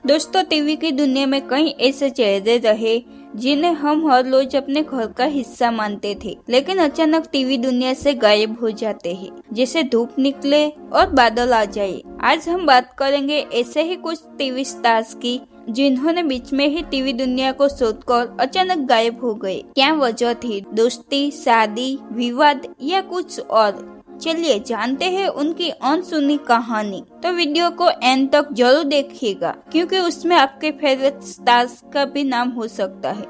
दोस्तों, टीवी की दुनिया में कई ऐसे चेहरे रहे जिन्हें हम हर रोज अपने घर का हिस्सा मानते थे, लेकिन अचानक टीवी दुनिया से गायब हो जाते हैं, जैसे धूप निकले और बादल आ जाए। आज हम बात करेंगे ऐसे ही कुछ टीवी स्टार्स की जिन्होंने बीच में ही टीवी दुनिया को छोड़कर अचानक गायब हो गए। क्या वजह थी? दोस्ती, शादी, विवाद या कुछ और? चलिए जानते हैं उनकी अनसुनी कहानी। तो वीडियो को एंड तक जरूर देखिएगा, क्योंकि उसमें आपके फेवरेट स्टार्स का भी नाम हो सकता है।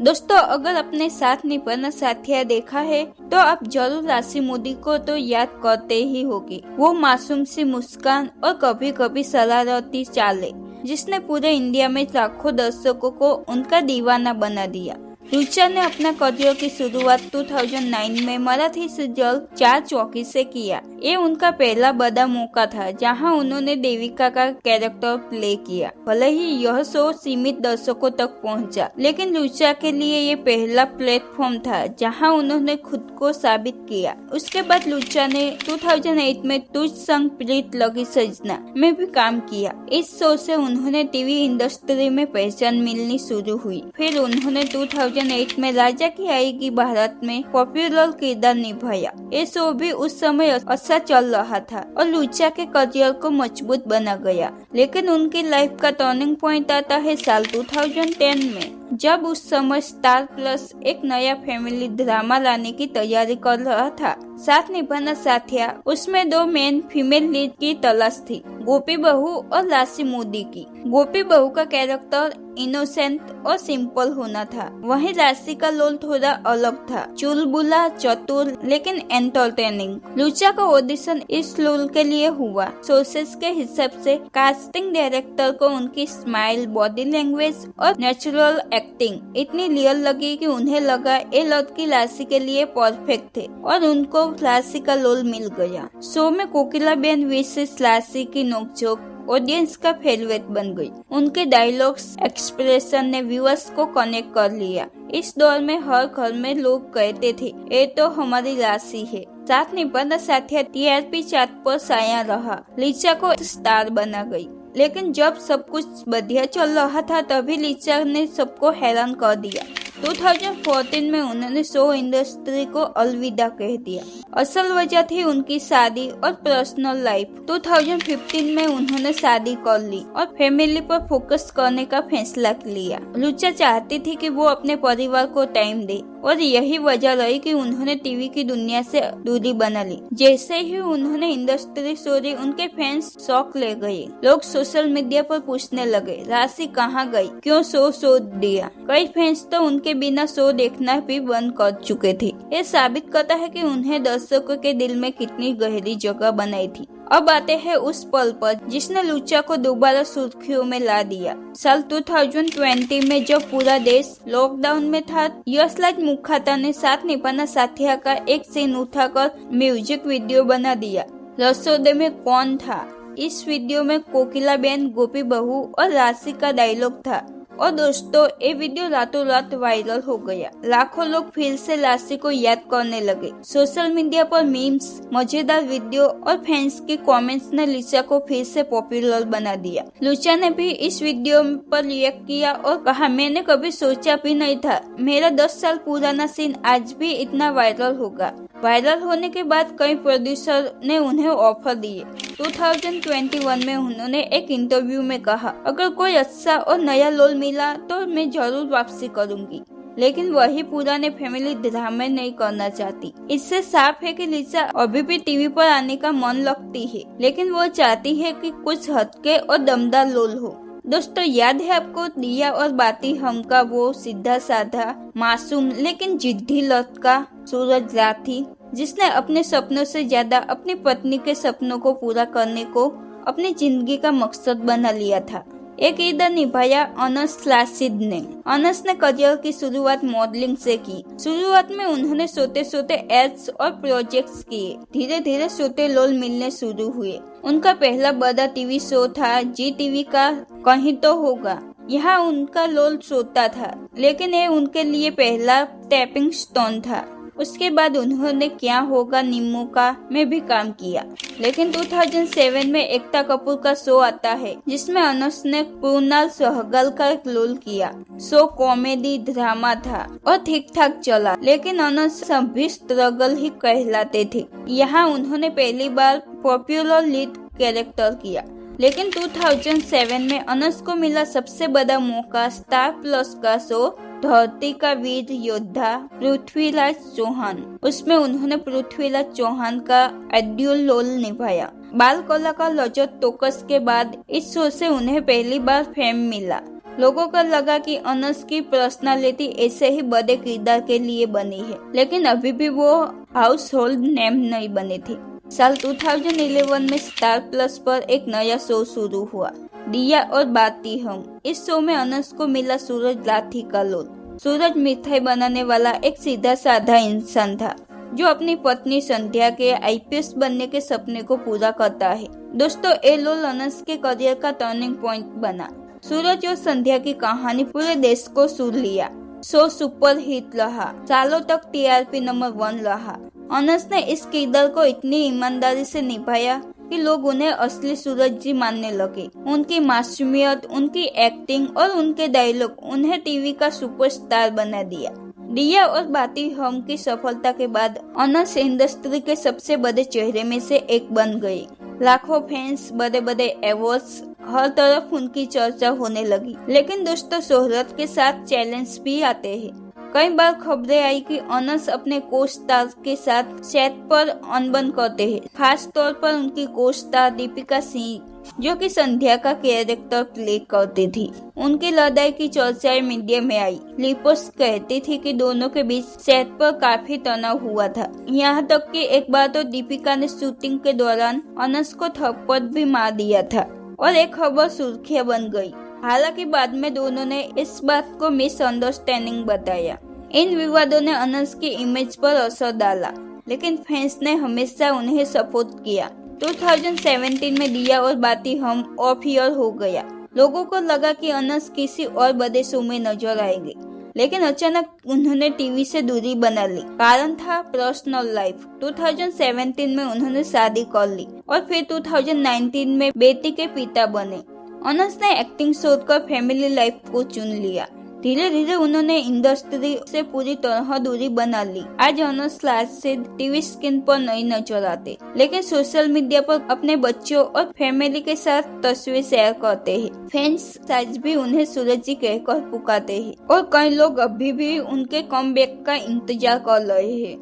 दोस्तों, अगर आपने साथ निभाना साथिया देखा है तो आप जरूर राशि मोदी को तो याद करते ही होगी। वो मासूम सी मुस्कान और कभी कभी शरारती चालें जिसने पूरे इंडिया में लाखों दर्शकों को उनका दीवाना बना दिया। रुचा ने अपना करियर की शुरुआत 2009 में मराठी सीरियल 4 चौकी से किया। ये उनका पहला बड़ा मौका था जहां उन्होंने देविका का कैरेक्टर प्ले किया। भले ही यह शो सीमित दर्शकों तक पहुंचा, लेकिन रुचा के लिए ये पहला प्लेटफॉर्म था जहां उन्होंने खुद को साबित किया। उसके बाद रुचा ने 2008 में तुझ संग प्रीत लगी सजना में भी काम किया। इस शो से उन्होंने टीवी इंडस्ट्री में पहचान मिलनी शुरू हुई। फिर उन्होंने 2008 में राजा की आएगी बारात में पॉपुलर किरदार निभाया। ये शो भी उस समय अच्छा चल रहा था और रुचा के करियर को मजबूत बना गया। लेकिन उनकी लाइफ का टर्निंग पॉइंट आता है साल 2010 में, जब उस समय स्टार प्लस एक नया फैमिली ड्रामा लाने की तैयारी कर रहा था। साथ निभाना साथिया, उसमें 2 मेन फीमेल लीड की तलाश थी, गोपी बहू और राशि मोदी की। गोपी बहू का कैरेक्टर इनोसेंट और सिंपल होना था, वहीं राशि का रोल थोड़ा अलग था, चुलबुला, चतुर लेकिन एंटरटेनिंग। रुचा का ऑडिशन इस रोल के लिए हुआ। सोर्सेस के हिसाब से कास्टिंग डायरेक्टर को उनकी स्माइल, बॉडी लैंग्वेज और नेचुरल एक्टिंग इतनी रियल लगी कि उन्हें लगा ये लड़की राशि के लिए परफेक्ट थे और उनको राशि का रोल मिल गया। शो में कोकिलाबेन वर्सेस राशि की नोकझोंक ऑडियंस का फेवरेट बन गई। उनके डायलॉग्स, एक्सप्रेशन ने व्यूअर्स को कनेक्ट कर लिया। इस दौर में हर घर में लोग कहते थे ये तो हमारी राशि है। साथ निभाना साथिया टीआरपी चार्ट पर साया रहा, लिचा को स्टार बना गई। लेकिन जब सब कुछ बढ़िया चल रहा था तभी लिचा ने सबको हैरान कर दिया। 2014 में उन्होंने शो इंडस्ट्री को अलविदा कह दिया। असल वजह थी उनकी शादी और पर्सनल लाइफ। 2015 में उन्होंने शादी कर ली और फैमिली पर फोकस करने का फैसला लिया। रुचा चाहती थी कि वो अपने परिवार को टाइम दे और यही वजह रही कि उन्होंने टीवी की दुनिया से दूरी बना ली। जैसे ही उन्होंने इंडस्ट्री छोड़ी, उनके फैंस शौक ले गए। लोग सोशल मीडिया पर पूछने लगे राशि कहाँ गई, क्यों शो छोड़ दिया। कई फैंस तो उनके बिना शो देखना भी बंद कर चुके थे। ये साबित करता है कि उन्हें दर्शकों के दिल में कितनी गहरी जगह बनाई थी। अब आते हैं उस पल पर जिसने रुचा को दोबारा सुर्खियों में ला दिया। साल 2020 में जब पूरा देश लॉकडाउन में था, यशराज मुखर्जी ने साथ निभाना साथिया का एक सीन उठाकर म्यूजिक वीडियो बना दिया। रसोदे में कौन था? इस वीडियो में कोकिलाबेन, गोपी बहू और राशि का डायलॉग था और दोस्तों ये वीडियो रातों रात वायरल हो गया। लाखों लोग फिर से राशि को याद करने लगे। सोशल मीडिया पर मीम्स, मजेदार वीडियो और फैंस के कमेंट्स ने लिचा को फिर से पॉपुलर बना दिया। लुचा ने भी इस वीडियो पर रिएक्ट किया और कहा, मैंने कभी सोचा भी नहीं था मेरा 10 साल पुराना सीन आज भी इतना वायरल होगा। वायरल होने के बाद कई प्रोड्यूसर ने उन्हें ऑफर दिए। 2021 में उन्होंने एक इंटरव्यू में कहा, अगर कोई अच्छा और नया रोल मिला तो मैं जरूर वापसी करूंगी, लेकिन वही पुराने फैमिली ड्रामे नहीं करना चाहती। इससे साफ है कि लिचा अभी भी टीवी पर आने का मन लगती है, लेकिन वो चाहती है कि कुछ हटके और दमदार रोल हो। दोस्तों, याद है आपको दिया और बाती हम का वो सीधा साधा, मासूम लेकिन जिद्दी लड़का सूरज राठी, जिसने अपने सपनों से ज्यादा अपनी पत्नी के सपनों को पूरा करने को अपनी जिंदगी का मकसद बना लिया था। एक किरदार निभाया अनस राशिद ने। अनस ने करियर की शुरुआत मॉडलिंग से की। शुरुआत में उन्होंने सोते सोते एड्स और प्रोजेक्ट्स किए। धीरे धीरे सोते रोल मिलने शुरू हुए। उनका पहला बड़ा टीवी शो था जी टीवी का कहीं तो होगा। यहाँ उनका रोल सोता था, लेकिन ये उनके लिए पहला स्टेपिंग स्टोन था उसके बाद उन्होंने क्या होगा निम्मू का में भी काम किया। लेकिन 2007 में एकता कपूर का शो आता है जिसमें अनस ने कुणाल सहगल का रोल किया। शो कॉमेडी ड्रामा था और ठीक ठाक चला, लेकिन अनस भी स्ट्रगल ही कहलाते थे। यहाँ उन्होंने पहली बार पॉपुलर लीड कैरेक्टर किया। लेकिन 2007 में अनस को मिला सबसे बड़ा मौका स्टार प्लस का शो धरती का वीर योद्धा पृथ्वीराज चौहान। उसमें उन्होंने पृथ्वीराज चौहान का एड्यूल रोल निभाया। बाल कलाकार रजत तोकस के बाद इस शो से उन्हें पहली बार फेम मिला। लोगों को लगा कि अनस की पर्सनालिटी ऐसे ही बड़े किरदार के लिए बनी है, लेकिन अभी भी वो हाउस होल्ड नेम नहीं बने थे। साल 2011 में स्टार प्लस पर एक नया शो शुरू हुआ, दिया और बाती हम। इस शो में अनस को मिला सूरज लाठी का रोल। सूरज मिठाई बनाने वाला एक सीधा साधा इंसान था जो अपनी पत्नी संध्या के आईपीएस बनने के सपने को पूरा करता है। दोस्तों, ये रोल अनस के करियर का टर्निंग पॉइंट बना। सूरज और संध्या की कहानी पूरे देश को छू लिया। शो सुपर हिट रहा, सालों तक टीआरपी नंबर 1 रहा। अनस ने इस किरदार को इतनी ईमानदारी से निभाया कि लोग उन्हें असली सूरज जी मानने लगे। उनकी मासूमियत, उनकी एक्टिंग और उनके डायलॉग उन्हें टीवी का सुपरस्टार बना दिया। दिया और बाती हम की सफलता के बाद अनस इंडस्ट्री के सबसे बड़े चेहरे में से एक बन गई। लाखों फैंस, बड़े बड़े अवार्ड्स, हर तरफ उनकी चर्चा होने लगी। लेकिन दोस्तों, शोहरत के साथ चैलेंज भी आते हैं। कई बार खबरें आई कि अनस अपने को स्टार के साथ सेट पर अनबन करते हैं, खास तौर पर उनकी को स्टार दीपिका सिंह, जो कि संध्या का कैरेक्टर प्ले करती थी। उनकी लड़ाई की चर्चाएं मीडिया में आई। रिपोर्ट्स कहती थी कि दोनों के बीच सेट पर काफी तनाव हुआ था। यहाँ तक कि एक बार तो दीपिका ने शूटिंग के दौरान अनस को थप्पड़ भी मार दिया था और एक खबर सुर्खियां बन गई। हालांकि बाद में दोनों ने इस बात को मिसअंडरस्टैंडिंग बताया। इन विवादों ने अनस की इमेज पर असर डाला, लेकिन फैंस ने हमेशा उन्हें सपोर्ट किया। 2017 में दिया और बाती हम ऑफ ईयर हो गया। लोगों को लगा कि अनस किसी और बड़े शो में नजर आएंगे, लेकिन अचानक उन्होंने टीवी से दूरी बना ली। कारण था पर्सनल लाइफ। 2017 में उन्होंने शादी कर ली और फिर 2019 में बेटी के पिता बने। अनस ने एक्टिंग छोड़कर फैमिली लाइफ को चुन लिया। धीरे धीरे उन्होंने इंडस्ट्री से पूरी तरह दूरी बना ली। आज अनस लाज से टीवी स्क्रीन पर नहीं नजर आते, लेकिन सोशल मीडिया पर अपने बच्चों और फैमिली के साथ तस्वीर शेयर करते हैं। फैंस आज भी उन्हें सूरज जी कहकर पुकारते हैं और कई लोग अभी भी उनके कमबैक का इंतजार कर रहे हैं।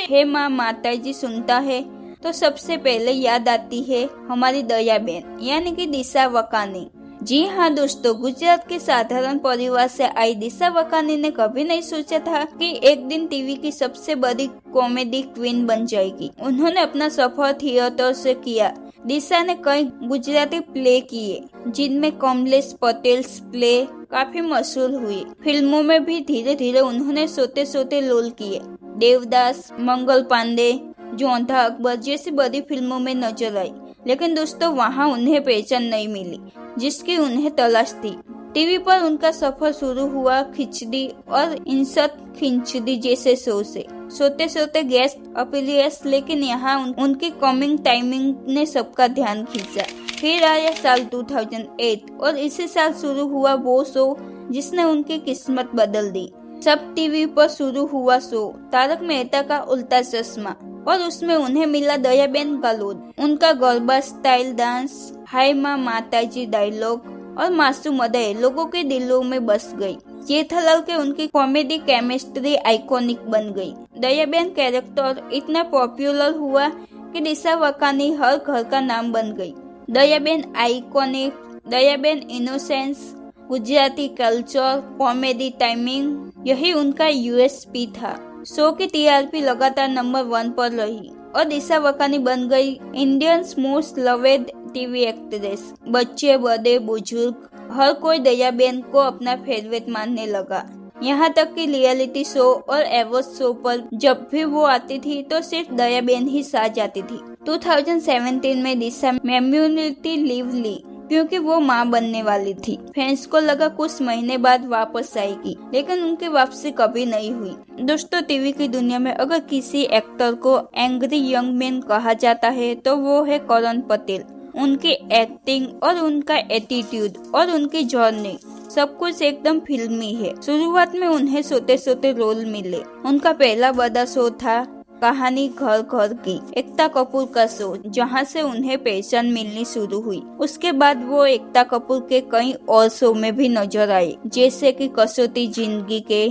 हे माँ माता जी सुनता है तो सबसे पहले याद आती है हमारी दया बहन यानी कि दिशा वकानी। जी हाँ दोस्तों, गुजरात के साधारण परिवार से आई दिशा वकानी ने कभी नहीं सोचा था कि एक दिन टीवी की सबसे बड़ी कॉमेडी क्वीन बन जाएगी। उन्होंने अपना सफर थिएटर से किया। दिशा ने कई गुजराती प्ले किए जिनमें कमलेश पटेल प्ले काफी मशहूर हुए। फिल्मों में भी धीरे धीरे उन्होंने सोते सोते रोल किए। देवदास, मंगल पांडे, जोधा अकबर जैसी बड़ी फिल्मों में नजर आई, लेकिन दोस्तों वहाँ उन्हें पहचान नहीं मिली जिसकी उन्हें तलाश थी। टीवी पर उनका सफर शुरू हुआ खिचड़ी और इंसत खिचड़ी जैसे शो से। सोते सोते गेस्ट अपीलियस, लेकिन यहाँ उनकी कमिंग टाइमिंग ने सबका ध्यान खींचा। फिर आया साल 2008 और इसी साल शुरू हुआ वो शो जिसने उनकी किस्मत बदल दी। सब टीवी पर शुरू हुआ शो तारक मेहता का उल्टा चश्मा और उसमें उन्हें मिला दयाबेन का रोल। उनका गरबा स्टाइल डांस, हाय माँ माताजी डायलॉग और मासूम अदाएं लोगों के दिलों में बस गई। जेठालाल के उनकी कॉमेडी केमिस्ट्री आइकॉनिक बन गई। दयाबेन कैरेक्टर इतना पॉपुलर हुआ कि दिशा वकानी हर घर का नाम बन गई। Dayaben iconic, Dayaben innocence, Gujarati culture, comedy timing, यही उनका यूएसपी था। शो की टीआरपी लगातार नंबर 1 पर रही और दिशा वकानी बन गई इंडियंस मोस्ट लवेड टीवी एक्ट्रेस। बच्चे, बड़े, बुजुर्ग, हर कोई दयाबेन को अपना फेवरेट मानने लगा। यहाँ तक कि रियलिटी शो और अवार्ड शो पर जब भी वो आती थी तो सिर्फ दयाबेन ही साथ जाती थी। 2017 में दिशा मैम्यूनिटी लीव ली क्योंकि वो मां बनने वाली थी। फैंस को लगा कुछ महीने बाद वापस आएगी, लेकिन उनकी वापसी कभी नहीं हुई। दोस्तों, टीवी की दुनिया में अगर किसी एक्टर को एंग्री यंग मैन कहा जाता है तो वो है करण पटेल। उनकी एक्टिंग और उनका एटीट्यूड और उनकी जर्नी सब कुछ एकदम फिल्मी है। शुरुआत में उन्हें सोते सोते रोल मिले। उनका पहला बड़ा शो था कहानी घर घर की, एकता कपूर का शो, जहां से उन्हें पहचान मिलनी शुरू हुई। उसके बाद वो एकता कपूर के कई और शो में भी नजर आए, जैसे कि कसौटी जिंदगी के,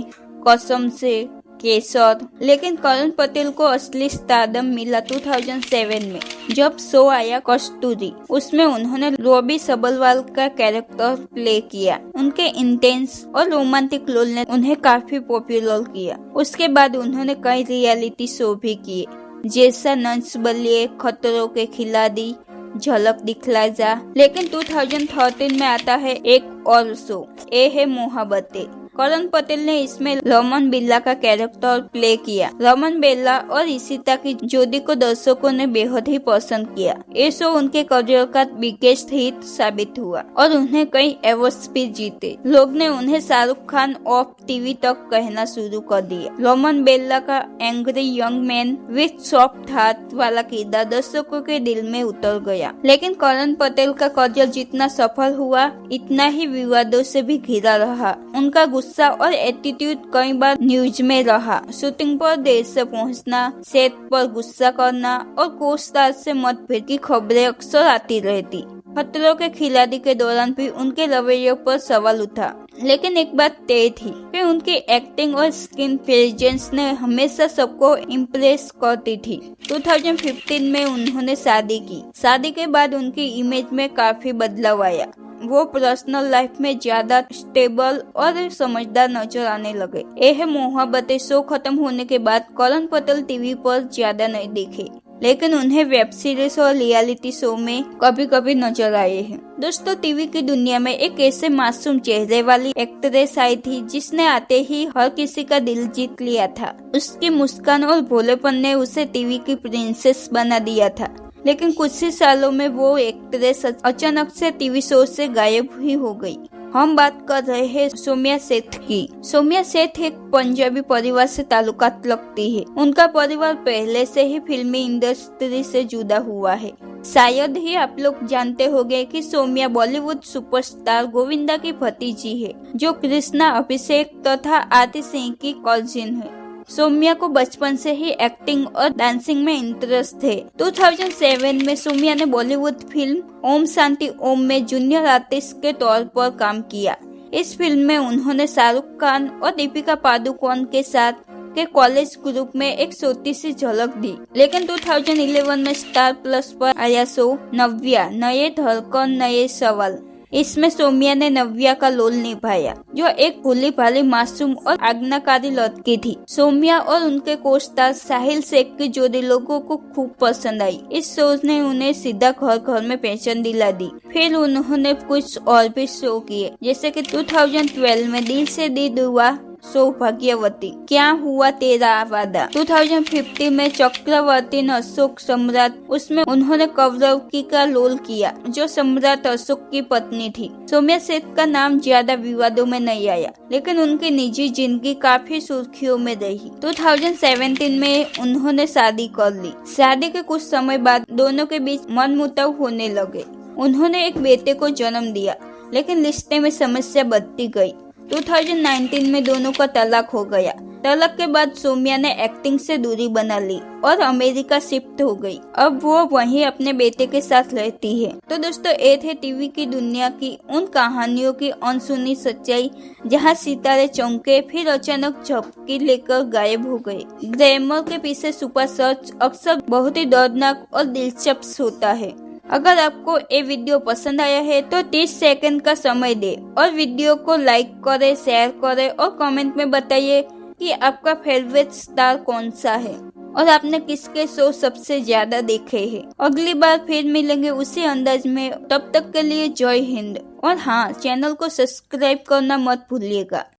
कसम से, केसर। लेकिन करण पटेल को असली स्टारडम मिला 2007 में, जब शो आया कस्तूरी। उसमें उन्होंने रॉबी सबलवाल का कैरेक्टर प्ले किया। उनके इंटेंस और रोमांटिक रोल ने उन्हें काफी पॉपुलर किया। उसके बाद उन्होंने कई रियलिटी शो भी किए, जैसा नंस बलिए, खतरों के खिलाड़ी, झलक दिखला जा। लेकिन 2013 में आता है एक और शो, ये है मोहब्बतें। करण पटेल ने इसमें रमन बिल्ला का कैरेक्टर प्ले किया। रमन बिल्ला और इशिता की जोड़ी को दर्शकों ने बेहद ही पसंद किया। ये शो उनके करियर का बिगेस्ट हिट साबित हुआ और उन्हें कई अवार्ड्स भी जीते। लोग ने उन्हें शाहरुख खान ऑफ टीवी तक कहना शुरू कर दिया। रमन बिल्ला का angry young man with soft heart वाला किरदार दर्शकों के दिल में उतर गया। लेकिन करण पटेल का करियर जितना सफल हुआ, इतना ही विवादों से भी घिरा रहा। उनका गुस्सा और एटीट्यूड कई बार न्यूज में रहा। शूटिंग पर देर से पहुंचना, सेट पर गुस्सा करना और को स्टार से मतभेद की खबरें अक्सर आती रहती। खतरों के खिलाड़ी के दौरान भी उनके रवैये पर सवाल उठा, लेकिन एक बात तय थी कि उनकी एक्टिंग और स्क्रीन प्रेजेंस ने हमेशा सबको इम्प्रेस करती थी। 2015 में उन्होंने शादी की। शादी के बाद उनकी इमेज में काफी बदलाव आया। वो पर्सनल लाइफ में ज्यादा स्टेबल और समझदार नजर आने लगे। यह मोहब्बतें शो खत्म होने के बाद करण पटेल टीवी पर ज्यादा नहीं दिखे, लेकिन उन्हें वेब सीरीज और रियलिटी शो में कभी कभी नजर आए हैं। दोस्तों, टीवी की दुनिया में एक ऐसे मासूम चेहरे वाली एक्ट्रेस आई थी जिसने आते ही हर किसी का दिल जीत लिया था। उसकी मुस्कान और भोलेपन ने उसे टीवी की प्रिंसेस बना दिया था। लेकिन कुछ ही सालों में वो एक्ट्रेस अचानक से टीवी शो से गायब ही हो गई। हम बात कर रहे हैं सौम्या सेठ की। सौम्या सेठ एक पंजाबी परिवार से ताल्लुकात रखती है। उनका परिवार पहले से ही फिल्मी इंडस्ट्री से जुड़ा हुआ है। शायद ही आप लोग जानते होंगे कि सौम्या बॉलीवुड सुपरस्टार गोविंदा की भतीजी है, जो कृष्णा अभिषेक तथा आरती सिंह की कजिन है। सौम्या को बचपन से ही एक्टिंग और डांसिंग में इंटरेस्ट है। 2007 में सौम्या ने बॉलीवुड फिल्म ओम शांति ओम में जूनियर आर्टिस्ट के तौर पर काम किया। इस फिल्म में उन्होंने शाहरुख खान और दीपिका पादुकोण के साथ के कॉलेज ग्रुप में एक छोटी सी झलक दी। लेकिन 2011 में स्टार प्लस पर आया शो नव्या, नए धड़कन नए सवाल। इसमें सौम्या ने नव्या का रोल निभाया, जो एक भोली भाली मासूम और आज्ञाकारी लड़की थी। सौम्या और उनके को स्टार साहिल शेख की जोड़ी लोगों को खूब पसंद आई। इस शो ने उन्हें सीधा घर घर में पहचान दिला दी। फिर उन्होंने कुछ और भी शो किए, जैसे कि 2012 में दिल से दी दुआ, सौभाग्यवती, क्या हुआ तेरा वादा। 2015 में चक्रवर्ती अशोक सम्राट, उसमें उन्होंने कौरवकी का रोल किया, जो सम्राट अशोक की पत्नी थी। सौम्या सेठ का नाम ज्यादा विवादों में नहीं आया, लेकिन उनकी निजी जिंदगी काफी सुर्खियों में रही। 2017 में उन्होंने शादी कर ली। शादी के कुछ समय बाद दोनों के बीच मनमुटाव होने लगे। उन्होंने एक बेटे को जन्म दिया, लेकिन रिश्ते में समस्या बढ़ती गई। 2019 में दोनों का तलाक हो गया। तलाक के बाद सौम्या ने एक्टिंग से दूरी बना ली और अमेरिका शिफ्ट हो गई। अब वो वहीं अपने बेटे के साथ रहती है। तो दोस्तों, ये थे टीवी की दुनिया की उन कहानियों की अनसुनी सच्चाई, जहां सितारे चौंके फिर अचानक झपकी लेकर गायब हो गए। ग्लैमर के पीछे छुपा सच अक्सर बहुत ही दर्दनाक और दिलचस्प होता है। अगर आपको ये वीडियो पसंद आया है तो 30 सेकंड का समय दे और वीडियो को लाइक करें, शेयर करें और कमेंट में बताइए कि आपका फेवरेट स्टार कौन सा है और आपने किसके शो सबसे ज्यादा देखे हैं। अगली बार फिर मिलेंगे उसी अंदाज में। तब तक के लिए जय हिंद। और हाँ, चैनल को सब्सक्राइब करना मत भूलिएगा।